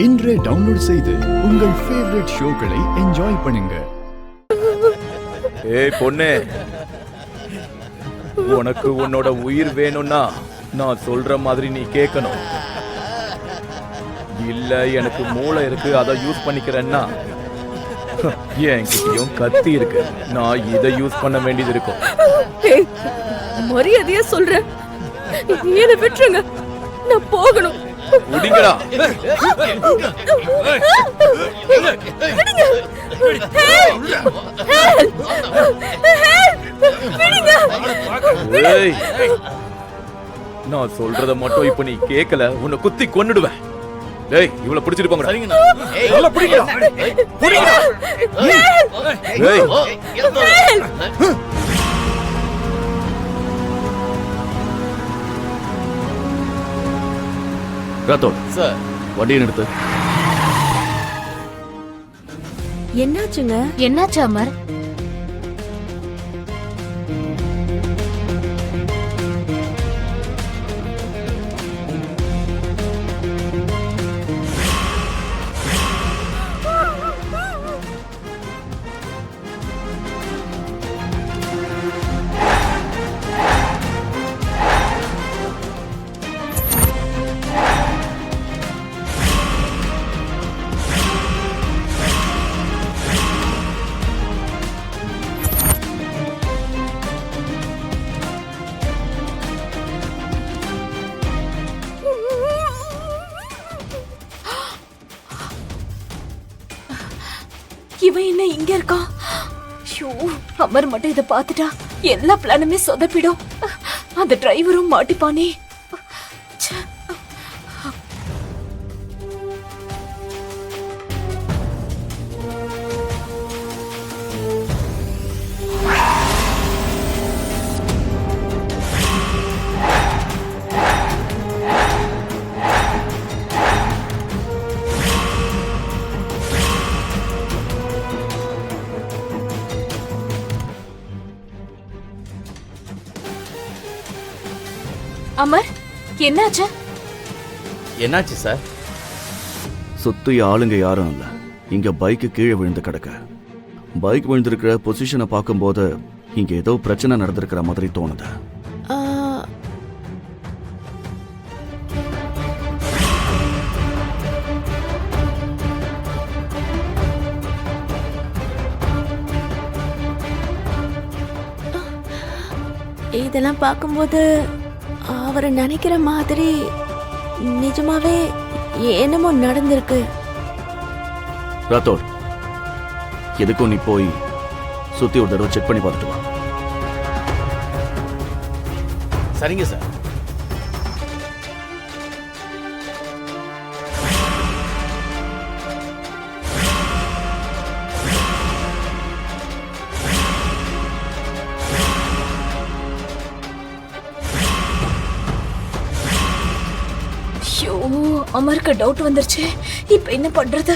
இன்றே டவுன்லோட் செய்து உங்கள் ஃபேவரட் ஷோக்களை என்ஜாய் பண்ணுங்க. ஏய் பொண்ணே, உனக்கு உன்னோட உயிர் வேணும்னா நான் சொல்ற மாதிரி நீ கேட்கணும். இல்ல எனக்கு மூளை இருக்கு அதை யூஸ் பண்ணிக்கிறேன்னா என்கிட்டயும் கத்தி இருக்கு, நான் இதை யூஸ் பண்ண வேண்டியது இருக்கும். மரியாதையா சொல்றேன், என்ன விட்டுருங்க, நான் போகணும். விடுங்கடா. நான் சொல்றத மட்டும் இப்ப நீ கேட்கல, உன்னை குத்தி கொன்னுடுவேன். டேய், இவள பிடிச்சிட்டு போங்கடா. நல்லா பிடிங்கடா. பிடிங்கடா. டேய். ராத்தோட் சார், வண்டியை நிறுத்து. என்னாச்சுங்க? என்னாச்சு அமர்? இவன் என்ன இங்க இருக்கான்? அமர் மட்டும் இதை பார்த்துட்டா எல்லா பிளானுமே சொதப்பிடும். அந்த டிரைவரும் மாட்டிப்பானே. அமர், என்னாச்சு? என்னாச்சு சார்? சுத்தி ஆளுங்க யாரும் இல்ல. இங்க பைக்கு கீழே விழுந்து கிடக்க. பைக் விழுந்திருக்கிற பொசிஷனை பார்க்கும்போது இங்க ஏதோ பிரச்சனை நடந்திருக்கிற மாதிரி தோணுது. இதெல்லாம் பார்க்கும்போது அவரை நினைக்கிற மாதிரி நிஜமாவே என்னமோ நடந்திருக்கு. ராத்தோர், எதுக்கும் நீ போய் சுத்தி ஒரு தடவை செக் பண்ணி பார்த்துட்டு வா. சரிங்க சார். அமருக்கு டவுட் வந்துருச்சு. இப்ப என்ன பண்றது?